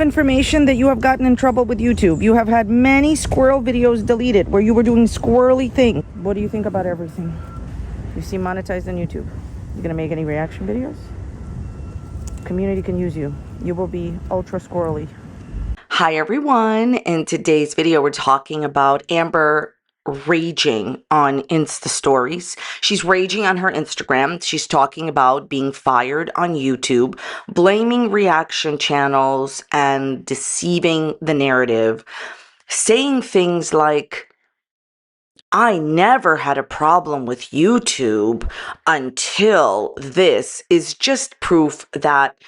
of information that you have gotten in trouble with YouTube. You have had many squirrel videos deleted where you were doing squirrely things. What do you think about everything? You seem monetized on YouTube. You gonna make any reaction videos? Community can use you. You will be ultra squirrely. Hi everyone. In today's video, we're talking about Amber raging on Insta stories. She's raging on her Instagram. She's talking about being fired on YouTube, blaming reaction channels and deceiving the narrative, saying things like, I never had a problem with YouTube until this is just proof that,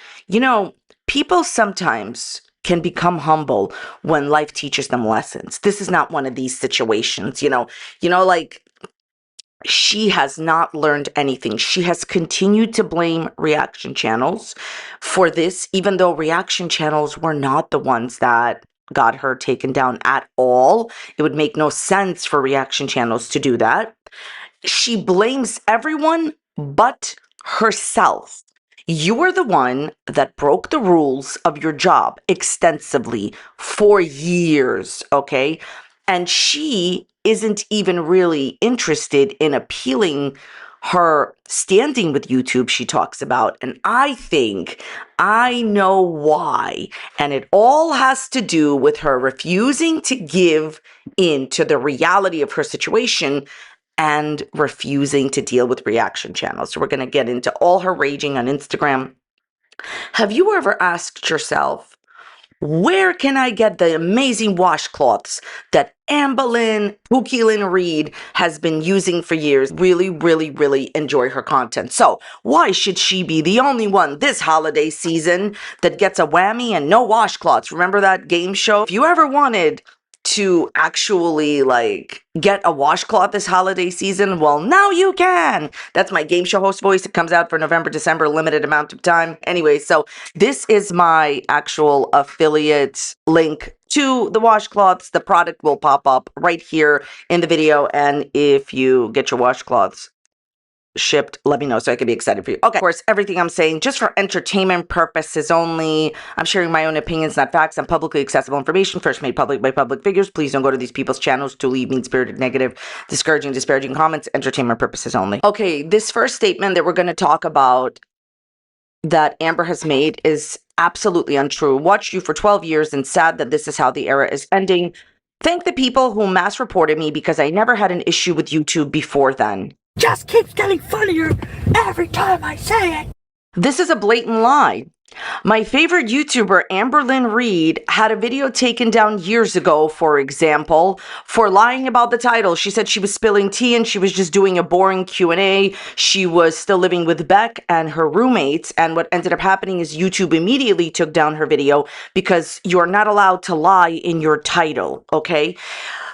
people sometimes can become humble when life teaches them lessons. This is not one of these situations, like she has not learned anything. She has continued to blame reaction channels for this, even though reaction channels were not the ones that got her taken down at all. It would make no sense for reaction channels to do that. She blames everyone but herself. You are the one that broke the rules of your job extensively for years, okay? And she isn't even really interested in appealing her standing with YouTube she talks about. And I think I know why. And it all has to do with her refusing to give in to the reality of her situation and refusing to deal with reaction channels. So we're going to get into all her raging on Instagram. Have you ever asked yourself, where can I get the amazing washcloths that Amberlynn Reid has been using for years? Really, really, really enjoy her content. So why should she be the only one this holiday season that gets a whammy and no washcloths? Remember that game show? If you ever wanted to actually get a washcloth this holiday season, well, now you can. That's my game show host voice. It comes out for November, December, limited amount of time. Anyway, so this is my actual affiliate link to the washcloths. The product will pop up right here in the video. And if you get your washcloths shipped, let me know so I can be excited for you. Okay, of course, everything I'm saying just for entertainment purposes only. I'm sharing my own opinions, not facts, and publicly accessible information first made public by public figures. Please don't go to these people's channels to leave mean-spirited, negative, disparaging comments. Entertainment purposes only. Okay, this first statement that we're going to talk about that Amber has made is absolutely untrue. Watched you for 12 years and sad that this is how the era is ending. Thank the people who mass reported me because I never had an issue with YouTube before then. Just keeps getting funnier every time I say it. This is a blatant lie. My favorite YouTuber, Amberlynn Reid, had a video taken down years ago, for example, for lying about the title. She said she was spilling tea and she was just doing a boring Q&A. She was still living with Beck and her roommates. And what ended up happening is YouTube immediately took down her video because you're not allowed to lie in your title, okay?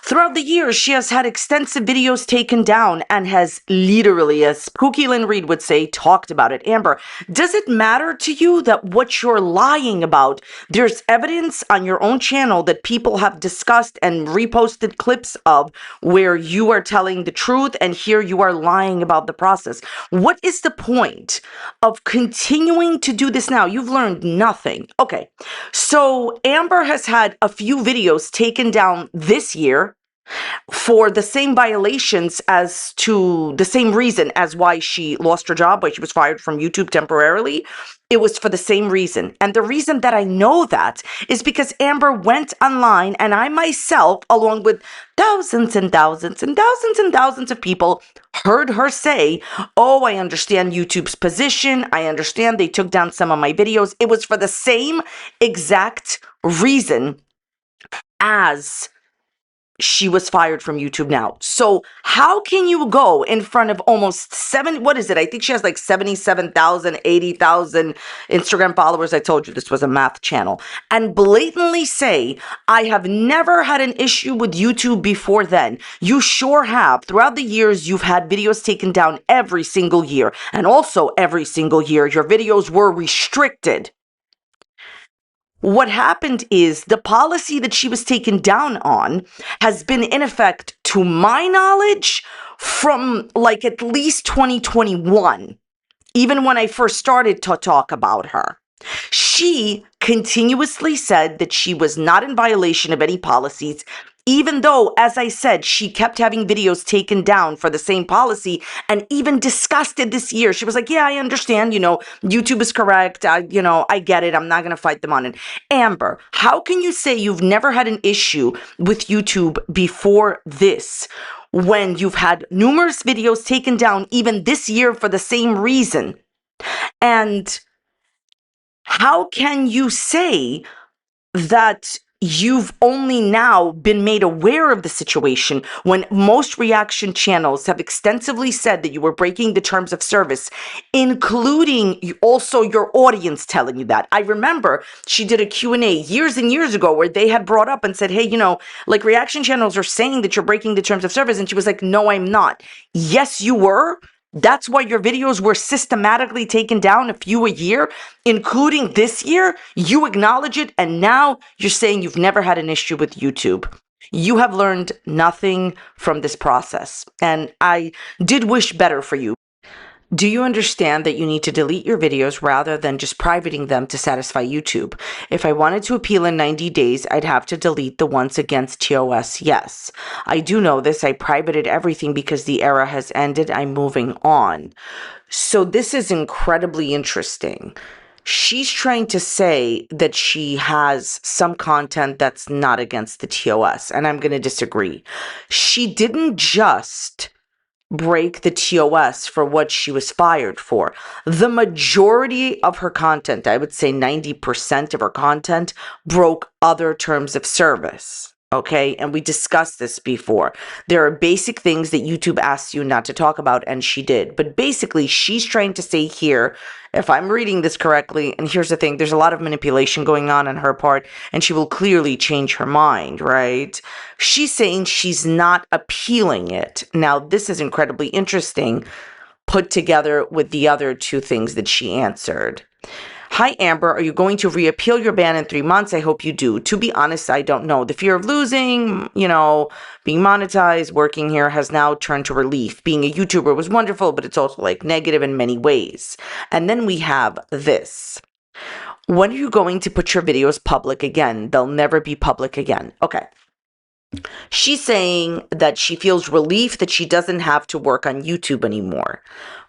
Throughout the years, she has had extensive videos taken down and has literally, as Amberlynn Reid would say, talked about it. Amber, does it matter to you that what you're lying about, there's evidence on your own channel that people have discussed and reposted clips of where you are telling the truth and here you are lying about the process? What is the point of continuing to do this now? You've learned nothing. Okay, so Amber has had a few videos taken down this year for the same violations as to the same reason as why she lost her job, why she was fired from YouTube temporarily. It was for the same reason. And the reason that I know that is because Amber went online and I myself, along with thousands and thousands and thousands and thousands of people, heard her say, oh, I understand YouTube's position. I understand they took down some of my videos. It was for the same exact reason as she was fired from YouTube now. So how can you go in front of almost what is it? I think she has like 77,000, 80,000 Instagram followers. I told you this was a math channel. And blatantly say, I have never had an issue with YouTube before then. You sure have. Throughout the years, you've had videos taken down every single year. And also every single year, your videos were restricted. What happened is the policy that she was taken down on has been in effect, to my knowledge, from like at least 2021, even when I first started to talk about her. She continuously said that she was not in violation of any policies, even though, as I said, she kept having videos taken down for the same policy and even discussed it this year. She was like, yeah, I understand, YouTube is correct. I get it. I'm not going to fight them on it. Amber, how can you say you've never had an issue with YouTube before this, when you've had numerous videos taken down even this year for the same reason? And how can you say that you've only now been made aware of the situation when most reaction channels have extensively said that you were breaking the terms of service, including also your audience telling you that? I remember she did a Q&A years and years ago where they had brought up and said, hey, like reaction channels are saying that you're breaking the terms of service. And she was like, no, I'm not. Yes, you were. That's why your videos were systematically taken down a few a year, including this year. You acknowledge it, and now you're saying you've never had an issue with YouTube. You have learned nothing from this process, and I did wish better for you. Do you understand that you need to delete your videos rather than just privating them to satisfy YouTube? If I wanted to appeal in 90 days, I'd have to delete the ones against TOS. Yes, I do know this. I privated everything because the era has ended. I'm moving on. So this is incredibly interesting. She's trying to say that she has some content that's not against the TOS, and I'm going to disagree. She didn't just break the TOS for what she was fired for. The majority of her content, I would say 90% of her content, broke other terms of service. Okay, and we discussed this before. There are basic things that YouTube asks you not to talk about, and she did. But basically, she's trying to say here, if I'm reading this correctly, and here's the thing, there's a lot of manipulation going on her part, and she will clearly change her mind, right? She's saying she's not appealing it. Now, this is incredibly interesting, put together with the other two things that she answered. Hi, Amber. Are you going to reappeal your ban in 3 months? I hope you do. To be honest, I don't know. The fear of losing, being monetized, working here has now turned to relief. Being a YouTuber was wonderful, but it's also like negative in many ways. And then we have this. When are you going to put your videos public again? They'll never be public again. Okay. She's saying that she feels relief that she doesn't have to work on YouTube anymore.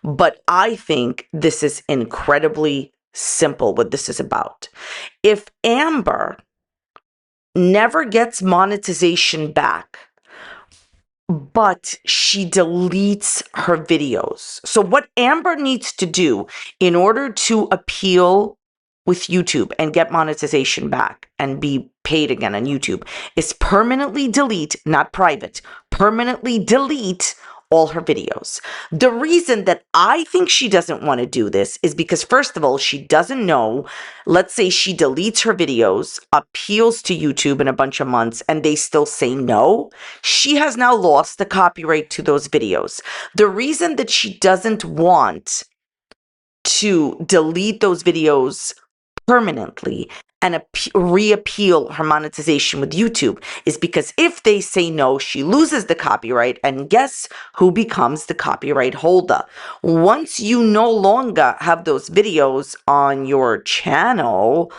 But I think this is incredibly simple what this is about. If Amber never gets monetization back, but she deletes her videos. So what Amber needs to do in order to appeal with YouTube and get monetization back and be paid again on YouTube is permanently delete, not private, permanently delete all her videos. The reason that I think she doesn't want to do this is because, first of all, she doesn't know. Let's say she deletes her videos, appeals to YouTube in a bunch of months, and they still say no. She has now lost the copyright to those videos. The reason that she doesn't want to delete those videos permanently and reappeal her monetization with YouTube is because if they say no, she loses the copyright, and guess who becomes the copyright holder? Once you no longer have those videos on your channel,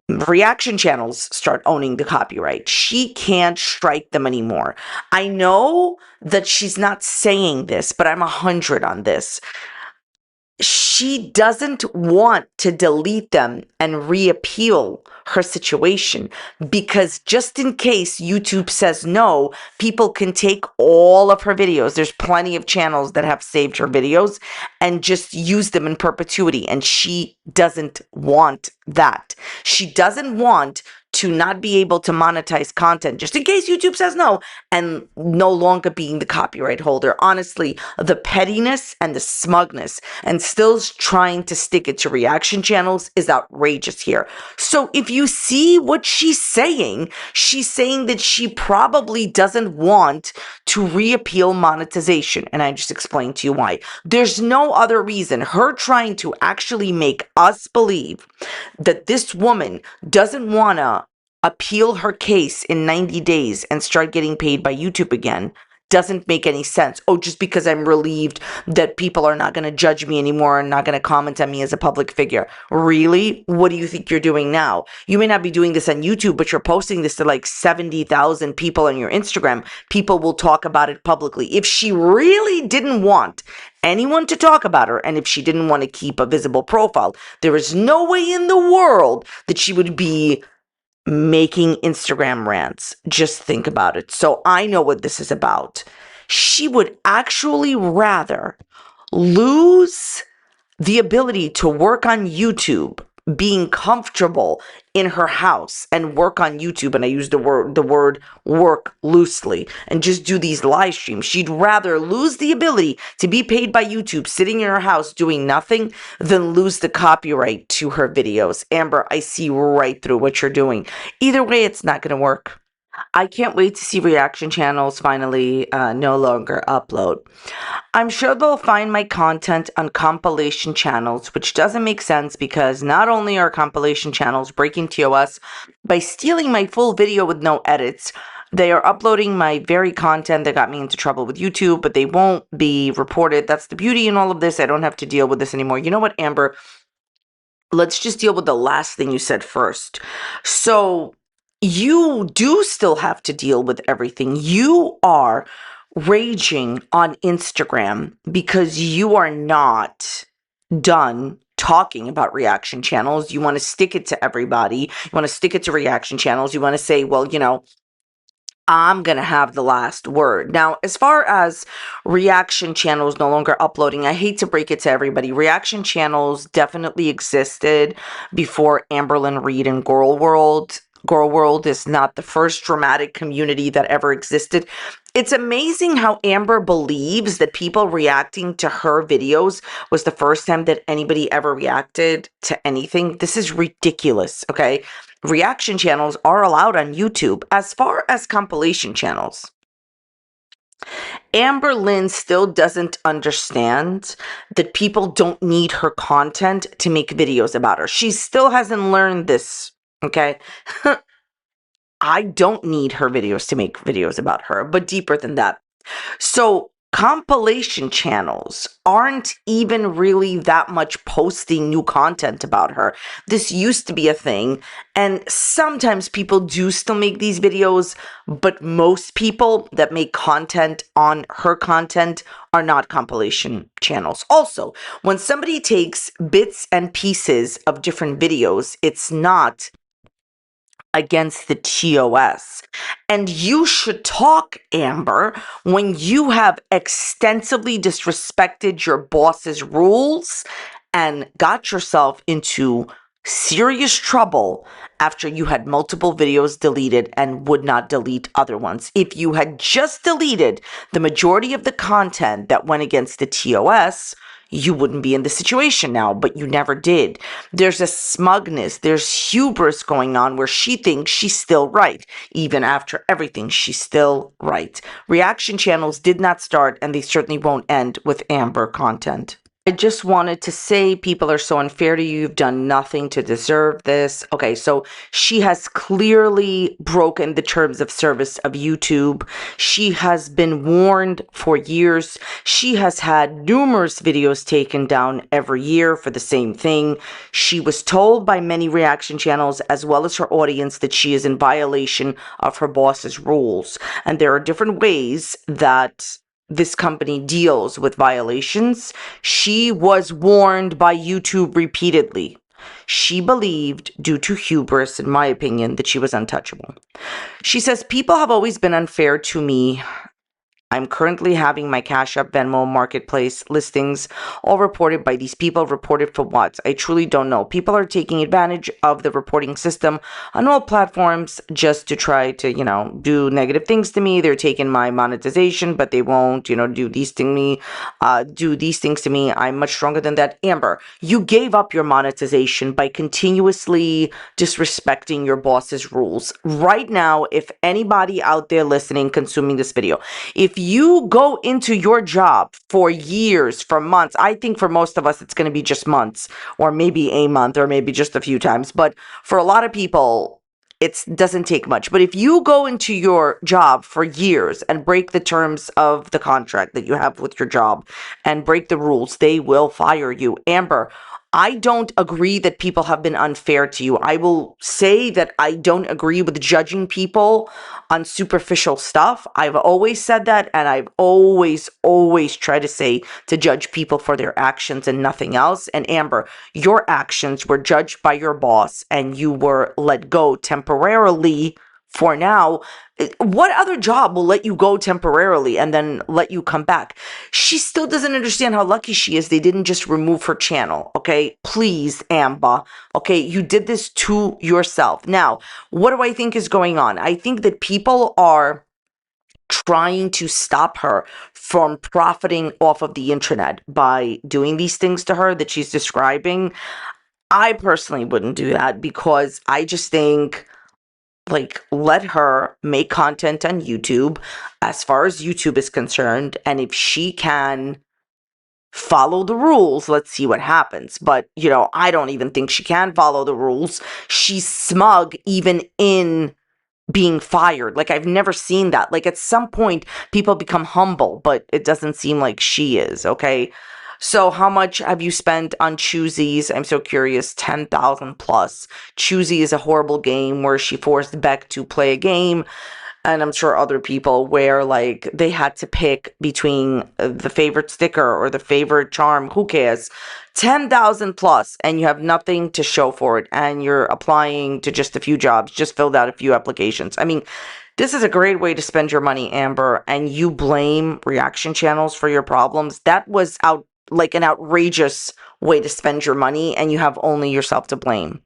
reaction channels start owning the copyright. She can't strike them anymore. I know that she's not saying this, but I'm 100 on this. She doesn't want to delete them and reappeal her situation because just in case YouTube says no, people can take all of her videos. There's plenty of channels that have saved her videos and just use them in perpetuity. And she doesn't want that. She doesn't want to not be able to monetize content just in case YouTube says no and no longer being the copyright holder. Honestly, the pettiness and the smugness and still trying to stick it to reaction channels is outrageous here. So if you see what she's saying that she probably doesn't want to reappeal monetization. And I just explained to you why. There's no other reason. Her trying to actually make us believe that this woman doesn't want to appeal her case in 90 days and start getting paid by YouTube again doesn't make any sense. Oh, just because I'm relieved that people are not going to judge me anymore and not going to comment on me as a public figure. Really? What do you think you're doing now? You may not be doing this on YouTube, but you're posting this to like 70,000 people on your Instagram. People will talk about it publicly. If she really didn't want anyone to talk about her, and if she didn't want to keep a visible profile, there is no way in the world that she would be making Instagram rants. Just think about it. So I know what this is about. She would actually rather lose the ability to work on YouTube, being comfortable in her house and work on YouTube, and I use the word work loosely, and just do these live streams. She'd rather lose the ability to be paid by YouTube sitting in her house doing nothing than lose the copyright to her videos. Amber, I see right through what you're doing. Either way, it's not going to work. I can't wait to see reaction channels finally no longer upload. I'm sure they'll find my content on compilation channels, which doesn't make sense because not only are compilation channels breaking TOS by stealing my full video with no edits, they are uploading my very content that got me into trouble with YouTube, but they won't be reported. That's the beauty in all of this. I don't have to deal with this anymore. You know what, Amber? Let's just deal with the last thing you said first. So you do still have to deal with everything. You are raging on Instagram because you are not done talking about reaction channels. You want to stick it to everybody. You want to stick it to reaction channels. You want to say, well, you know, I'm going to have the last word. Now, as far as reaction channels no longer uploading, I hate to break it to everybody. Reaction channels definitely existed before Amberlynn Reid and Girl World. Girl World is not the first dramatic community that ever existed. It's amazing how Amber believes that people reacting to her videos was the first time that anybody ever reacted to anything. This is ridiculous, okay? Reaction channels are allowed on YouTube. As far as compilation channels, Amberlynn still doesn't understand that people don't need her content to make videos about her. She still hasn't learned this, okay? I don't need her videos to make videos about her, but deeper than that. So compilation channels aren't even really that much posting new content about her. This used to be a thing, and sometimes people do still make these videos, but most people that make content on her content are not compilation channels. Also, when somebody takes bits and pieces of different videos, it's not against the TOS. And you should talk, Amber, when you have extensively disrespected your boss's rules and got yourself into serious trouble after you had multiple videos deleted and would not delete other ones. If you had just deleted the majority of the content that went against the TOS, you wouldn't be in this situation now, but you never did. There's a smugness, there's hubris going on where she thinks she's still right. Even after everything, she's still right. Reaction channels did not start, and they certainly won't end with Amber content. I just wanted to say people are so unfair to you. You've done nothing to deserve this. Okay, so she has clearly broken the terms of service of YouTube. She has been warned for years. She has had numerous videos taken down every year for the same thing. She was told by many reaction channels as well as her audience that she is in violation of her boss's rules. And there are different ways that this company deals with violations. She was warned by YouTube repeatedly. She believed, due to hubris, in my opinion, that she was untouchable. She says, people have always been unfair to me. I'm currently having my Cash App, Venmo, Marketplace listings all reported by these people. Reported for what? I truly don't know. People are taking advantage of the reporting system on all platforms just to try to, do negative things to me. They're taking my monetization, but they won't, do these things to me. I'm much stronger than that. Amber, you gave up your monetization by continuously disrespecting your boss's rules. Right now, if anybody out there listening, consuming this video, if you go into your job for years, for months, I think for most of us, it's going to be just months or maybe a month or maybe just a few times. But for a lot of people, it doesn't take much. But if you go into your job for years and break the terms of the contract that you have with your job and break the rules, they will fire you. Amber, I don't agree that people have been unfair to you. I will say that I don't agree with judging people on superficial stuff. I've always said that, and I've always tried to say to judge people for their actions and nothing else. And Amber, your actions were judged by your boss and you were let go temporarily for now. What other job will let you go temporarily and then let you come back? She still doesn't understand how lucky she is they didn't just remove her channel, okay? Please, Amber, okay? You did this to yourself. Now, what do I think is going on? I think that people are trying to stop her from profiting off of the internet by doing these things to her that she's describing. I personally wouldn't do that because I just think, like, let her make content on YouTube as far as YouTube is concerned. And if she can follow the rules, let's see what happens. But, I don't even think she can follow the rules. She's smug even in being fired. Like, I've never seen that. Like, at some point, people become humble, but it doesn't seem like she is, okay? So how much have you spent on Choosies? I'm so curious. 10,000 plus. Choosy is a horrible game where she forced Beck to play a game, and I'm sure other people, where like they had to pick between the favorite sticker or the favorite charm. Who cares? 10,000 plus, and you have nothing to show for it, and you're applying to just a few jobs, just filled out a few applications. I mean, this is a great way to spend your money, Amber, and you blame reaction channels for your problems. That was an outrageous way to spend your money, and you have only yourself to blame.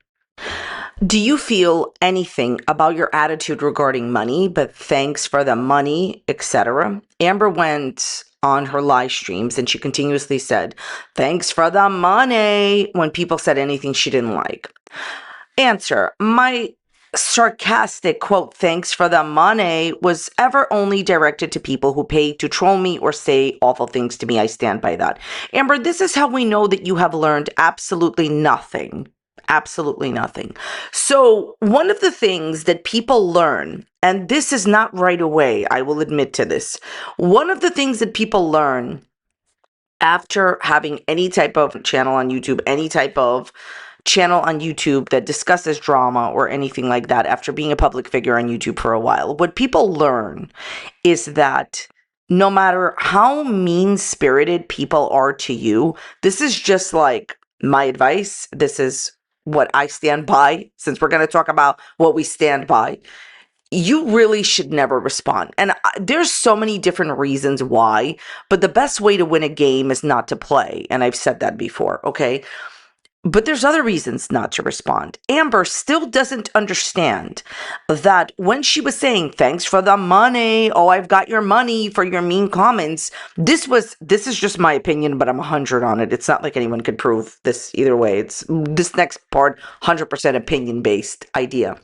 Do you feel anything about your attitude regarding money, but thanks for the money, etc.? Amber went on her live streams and she continuously said, thanks for the money, when people said anything she didn't like. Answer, my sarcastic quote, thanks for the money, was ever only directed to people who pay to troll me or say awful things to me. I stand by that. Amber, this is how we know that you have learned absolutely nothing. Absolutely nothing. So one of the things that people learn, and this is not right away, I will admit to this. One of the things that people learn after having any type of channel on YouTube, any type of channel on YouTube that discusses drama or anything like that, after being a public figure on YouTube for a while, what people learn is that no matter how mean-spirited people are to you, this is just like my advice. This is what I stand by, since we're going to talk about what we stand by. You really should never respond. And there's so many different reasons why, but the best way to win a game is not to play. And I've said that before, okay? But there's other reasons not to respond. Amber still doesn't understand that when she was saying, thanks for the money, oh, I've got your money for your mean comments, this is just my opinion, but I'm 100 on it. It's not like anyone could prove this either way. It's this next part, 100% opinion-based idea.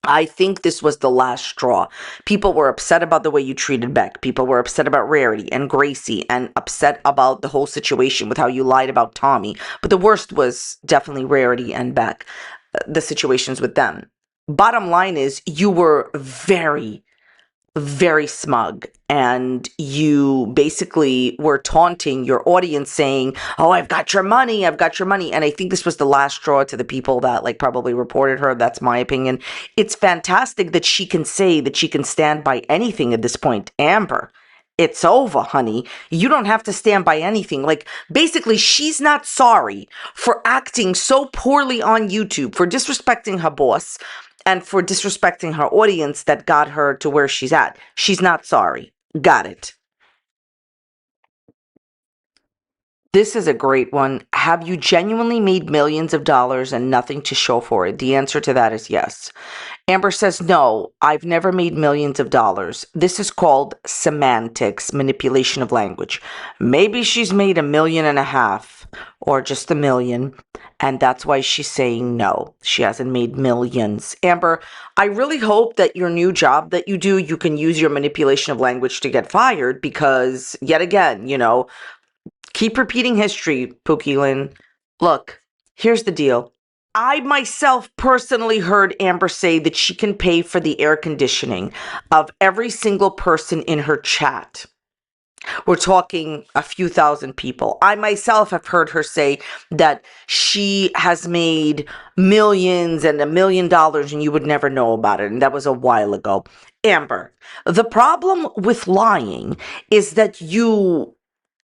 I think this was the last straw. People were upset about the way you treated Beck. People were upset about Rarity and Gracie and upset about the whole situation with how you lied about Tommy. But the worst was definitely Rarity and Beck, the situations with them. Bottom line is, you were very, very smug, and you basically were taunting your audience saying, oh, I've got your money, I've got your money. And I think this was the last straw to the people that probably reported her. That's my opinion. It's fantastic that she can say that she can stand by anything at this point. Amber, it's over, honey. You don't have to stand by anything. Basically, she's not sorry for acting so poorly on YouTube, for disrespecting her boss, and for disrespecting her audience that got her to where she's at. She's not sorry. Got it. This is a great one. Have you genuinely made millions of dollars and nothing to show for it? The answer to that is yes. Amber says, no, I've never made millions of dollars. This is called semantics, manipulation of language. Maybe she's made $1.5 million or just $1 million, and that's why she's saying no. She hasn't made millions. Amber, I really hope that your new job that you do, you can use your manipulation of language to get fired, because yet again, keep repeating history, Pookie Lynn. Look, here's the deal. I myself personally heard Amber say that she can pay for the air conditioning of every single person in her chat. We're talking a few thousand people. I myself have heard her say that she has made millions and $1 million and you would never know about it. And that was a while ago. Amber, the problem with lying is that you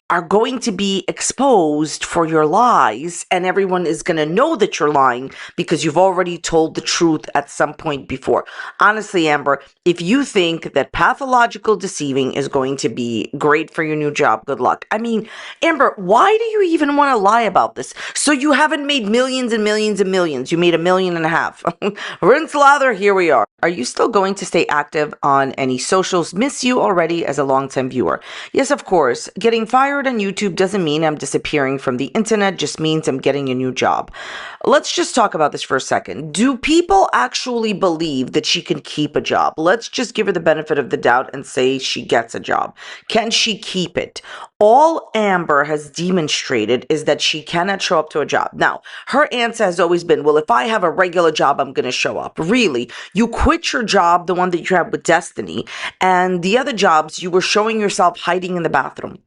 are going to be exposed for your lies, and everyone is going to know that you're lying because you've already told the truth at some point before. Honestly, Amber, if you think that pathological deceiving is going to be great for your new job, good luck. I mean, Amber, why do you even want to lie about this? So you haven't made millions and millions and millions. You made $1.5 million. Rinse lather, here we are. Are you still going to stay active on any socials? Miss you already as a longtime viewer. Yes, of course. Getting fired on YouTube doesn't mean I'm disappearing from the internet, just means I'm getting a new job. Let's just talk about this for a second. Do people actually believe that she can keep a job? Let's just give her the benefit of the doubt and say she gets a job. Can she keep it? All Amber has demonstrated is that she cannot show up to a job. Now, her answer has always been, well, if I have a regular job, I'm going to show up. Really? You quit your job, the one that you had with Destiny, and the other jobs, you were showing yourself hiding in the bathroom.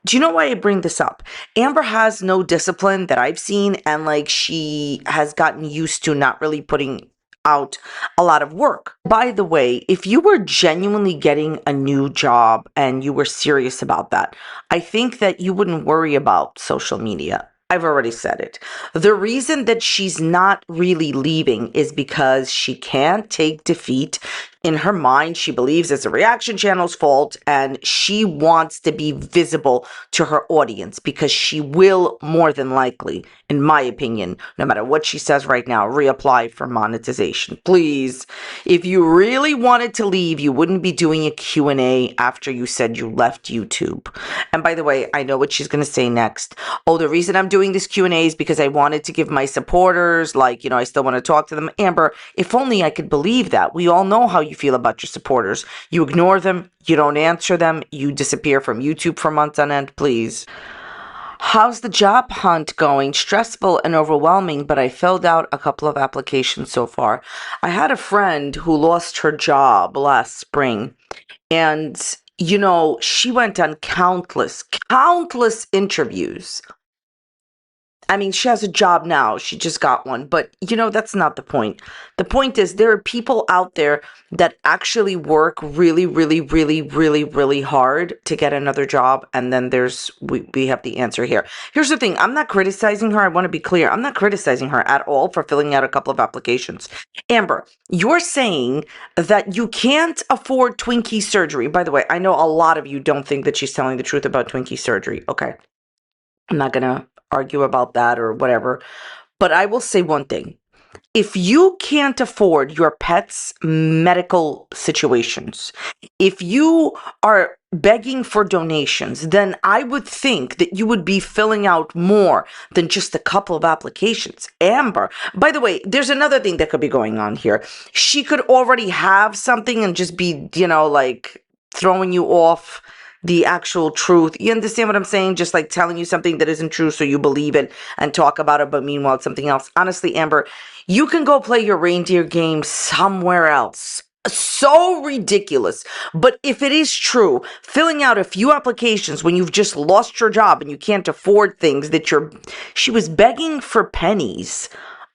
Do you know why I bring this up? Amber has no discipline that I've seen, and like she has gotten used to not really putting out a lot of work. By the way, if you were genuinely getting a new job and you were serious about that, I think that you wouldn't worry about social media. I've already said it. The reason that she's not really leaving is because she can't take defeat. In her mind, she believes it's a reaction channel's fault, and she wants to be visible to her audience because she will more than likely, in my opinion, no matter what she says right now, reapply for monetization. Please, if you really wanted to leave, you wouldn't be doing a Q&A after you said you left YouTube. And by the way, I know what she's going to say next. Oh, the reason I'm doing this Q&A is because I wanted to give my supporters, like, I still want to talk to them. Amber, if only I could believe that. We all know how you feel about your supporters. You ignore them, you don't answer them, you disappear from YouTube for months on end. Please. How's the job hunt going? Stressful and overwhelming, but I filled out a couple of applications so far. I had a friend who lost her job last spring, and she went on countless interviews. I mean, she has a job now. She just got one. But, that's not the point. The point is there are people out there that actually work really, really, really, really, really hard to get another job. And then we have the answer here. Here's the thing. I'm not criticizing her. I want to be clear. I'm not criticizing her at all for filling out a couple of applications. Amber, you're saying that you can't afford Twinkie surgery. By the way, I know a lot of you don't think that she's telling the truth about Twinkie surgery. Okay. I'm not going to argue about that or whatever. But I will say one thing. If you can't afford your pet's medical situations, if you are begging for donations, then I would think that you would be filling out more than just a couple of applications. Amber, by the way, there's another thing that could be going on here. She could already have something and just be, like throwing you off the actual truth. You understand what I'm saying? Just like telling you something that isn't true so you believe it and talk about it, but meanwhile it's something else. Honestly, Amber, you can go play your reindeer game somewhere else. So ridiculous. But if it is true, filling out a few applications when you've just lost your job and you can't afford things she was begging for pennies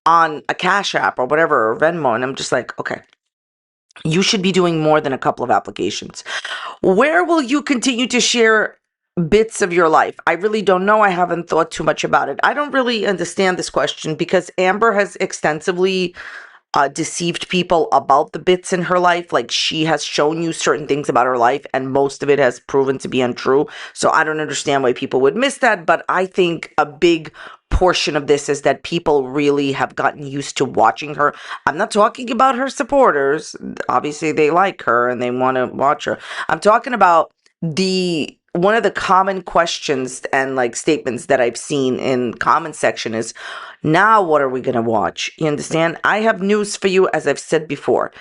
on a Cash App or whatever, or Venmo, and I'm just like, okay. You should be doing more than a couple of applications. Where will you continue to share bits of your life? I really don't know. I haven't thought too much about it. I don't really understand this question because Amber has extensively deceived people about the bits in her life. Like, she has shown you certain things about her life and most of it has proven to be untrue. So I don't understand why people would miss that. But I think a big portion of this is that people really have gotten used to watching her. I'm not talking about her supporters. Obviously they like her and they want to watch her. I'm talking about one of the common questions and like statements that I've seen in comment section is, now what are we going to watch? You understand? I have news for you. As I've said before,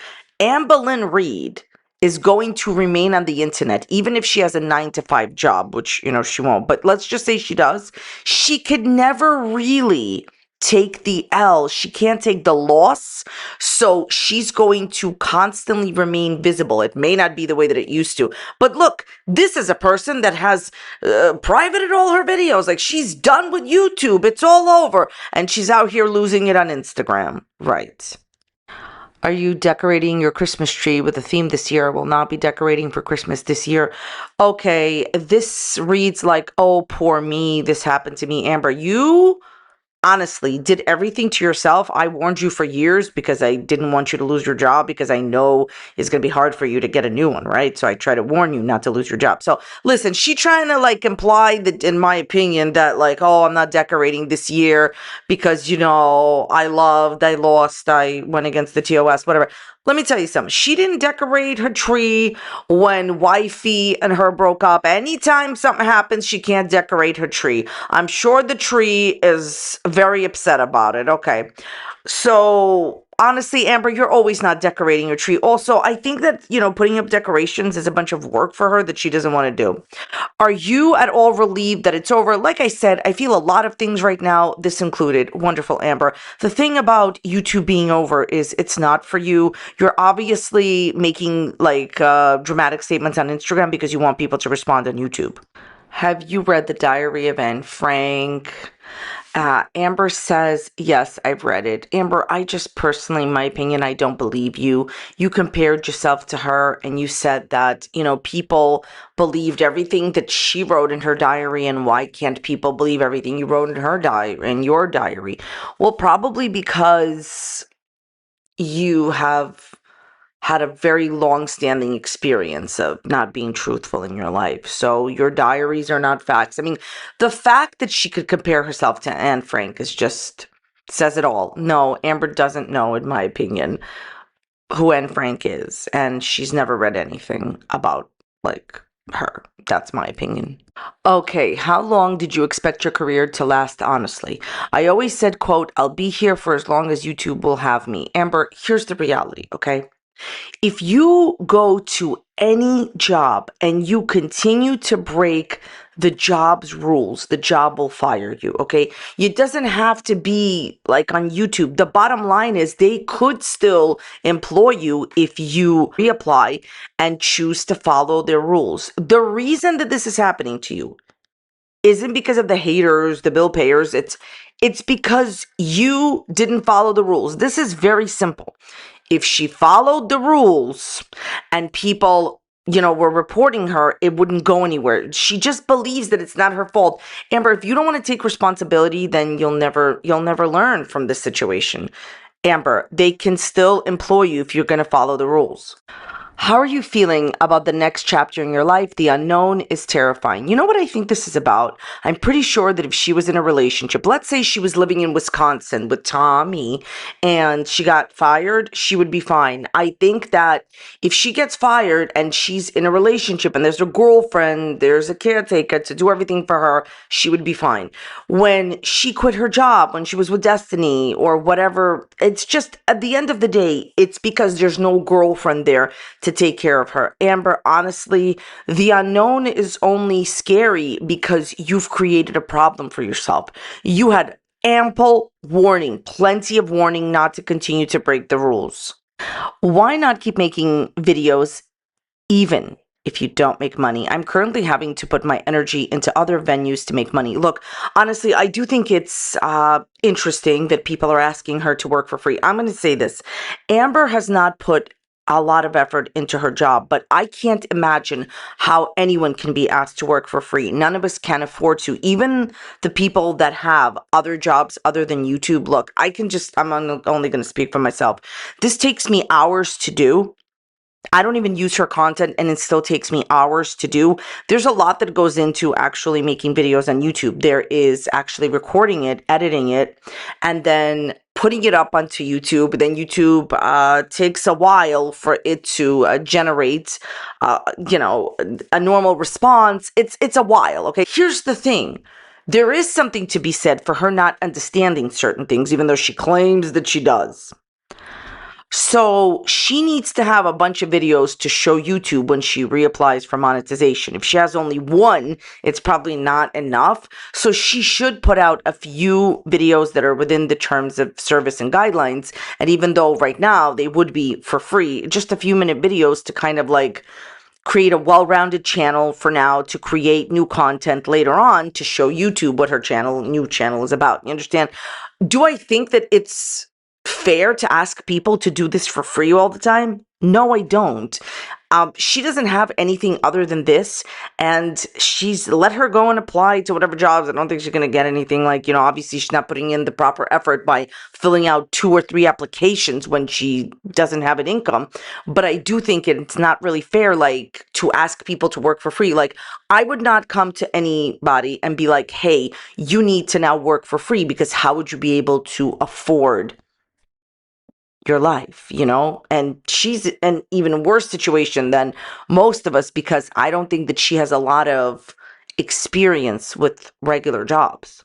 Amberlynn Reid is going to remain on the internet, even if she has a 9-to-5 job, which, she won't. But let's just say she does. She could never really take the L. She can't take the loss. So she's going to constantly remain visible. It may not be the way that it used to. But look, this is a person that has privated all her videos. Like, she's done with YouTube. It's all over. And she's out here losing it on Instagram. Right. Are you decorating your Christmas tree with a theme this year? I will not be decorating for Christmas this year. Okay, this reads like, oh, poor me. This happened to me. Amber, you honestly did everything to yourself. I warned you for years because I didn't want you to lose your job, because I know it's going to be hard for you to get a new one, right? So I try to warn you not to lose your job. So listen, she trying to like imply that, in my opinion, that like, oh, I'm not decorating this year because, you know, I lost, I went against the TOS, whatever. Let me tell you something. She didn't decorate her tree when wifey and her broke up. Anytime something happens, she can't decorate her tree. I'm sure the tree is very upset about it. Okay. So honestly, Amber, you're always not decorating your tree. Also, I think that, you know, putting up decorations is a bunch of work for her that she doesn't want to do. Are you at all relieved that it's over? Like I said, I feel a lot of things right now, this included. Wonderful, Amber. The thing about YouTube being over is it's not for you. You're obviously making like dramatic statements on Instagram because you want people to respond on YouTube. Have you read the Diary of Anne Frank? Amber says, yes, I've read it. Amber, I just personally, in my opinion, I don't believe you. You compared yourself to her and you said that, you know, people believed everything that she wrote in her diary, and why can't people believe everything you wrote in her diary, in your diary? Well, probably because you have had a very long-standing experience of not being truthful in your life. So your diaries are not facts. I mean, the fact that she could compare herself to Anne Frank is just says it all. No, Amber doesn't know, in my opinion, who Anne Frank is, and she's never read anything about like her. That's my opinion. Okay, how long did you expect your career to last, honestly? I always said, quote, I'll be here for as long as YouTube will have me. Amber, here's the reality, okay? If you go to any job and you continue to break the job's rules, the job will fire you, okay? It doesn't have to be like on YouTube. The bottom line is they could still employ you if you reapply and choose to follow their rules. The reason that this is happening to you isn't because of the haters, the bill payers. It's because you didn't follow the rules. This is very simple. If she followed the rules and people, you know, were reporting her, it wouldn't go anywhere. She just believes that it's not her fault. Amber, if you don't want to take responsibility, then you'll never learn from this situation. Amber, they can still employ you if you're going to follow the rules. How are you feeling about the next chapter in your life? The unknown is terrifying. You know what I think this is about? I'm pretty sure that if she was in a relationship, let's say she was living in Wisconsin with Tommy and she got fired, she would be fine. I think that if she gets fired and she's in a relationship and there's a girlfriend, there's a caretaker to do everything for her, she would be fine. When she quit her job, when she was with Destiny or whatever, it's just at the end of the day, it's because there's no girlfriend there to take care of her. Amber, honestly, the unknown is only scary because you've created a problem for yourself. You had ample warning, plenty of warning not to continue to break the rules. Why not keep making videos even if you don't make money? I'm currently having to put my energy into other venues to make money. Look, honestly, I do think it's interesting that people are asking her to work for free. I'm going to say this. Amber has not put a lot of effort into her job, but I can't imagine how anyone can be asked to work for free. None of us can afford to. Even the people that have other jobs other than YouTube. Look, I'm only going to speak for myself. This takes me hours to do. I don't even use her content and it still takes me hours to do. There's a lot that goes into actually making videos on YouTube. There is actually recording it, editing it, and then putting it up onto YouTube. Then YouTube takes a while for it to generate, a normal response. It's a while, okay? Here's the thing. There is something to be said for her not understanding certain things, even though she claims that she does. So she needs to have a bunch of videos to show YouTube when she reapplies for monetization. If she has only one, it's probably not enough. So she should put out a few videos that are within the terms of service and guidelines. And even though right now they would be for free, just a few minute videos to kind of like create a well-rounded channel for now, to create new content later on to show YouTube what her new channel is about. You understand? Do I think that it's fair to ask people to do this for free all the time? No, I don't. She doesn't have anything other than this, and she's let her go and apply to whatever jobs. I don't think she's going to get anything. Like, obviously she's not putting in the proper effort by filling out 2 or 3 applications when she doesn't have an income. But I do think it's not really fair, like, to ask people to work for free. Like, I would not come to anybody and be like, hey, you need to now work for free, because how would you be able to afford your life, and she's in an even worse situation than most of us, because I don't think that she has a lot of experience with regular jobs.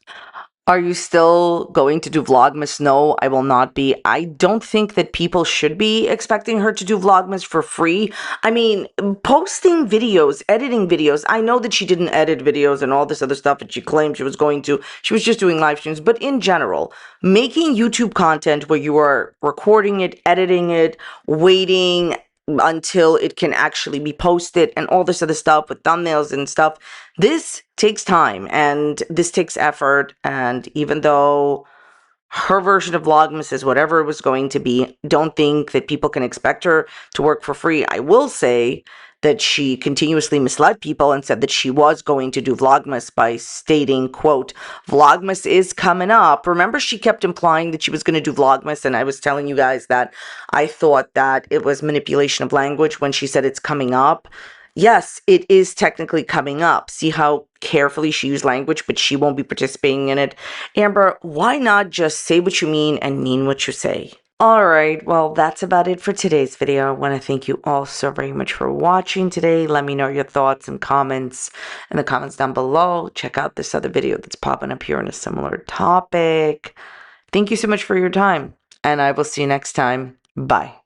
Are you still going to do Vlogmas? No, I will not be. I don't think that people should be expecting her to do Vlogmas for free. I mean, posting videos, editing videos. I know that she didn't edit videos and all this other stuff that she claimed she was going to. She was just doing live streams. But in general, making YouTube content where you are recording it, editing it, waiting until it can actually be posted and all this other stuff with thumbnails and stuff, this takes time and this takes effort. And even though her version of Vlogmas is whatever it was going to be, don't think that people can expect her to work for free. I will say that she continuously misled people and said that she was going to do Vlogmas by stating, quote, Vlogmas is coming up. Remember, she kept implying that she was going to do Vlogmas, and I was telling you guys that I thought that it was manipulation of language when she said it's coming up. Yes, it is technically coming up. See how carefully she used language, but she won't be participating in it. Amber, why not just say what you mean and mean what you say? All right, well, that's about it for today's video. I want to thank you all so very much for watching today. Let me know your thoughts and comments in the comments down below. Check out this other video that's popping up here on a similar topic. Thank you so much for your time, and I will see you next time. Bye.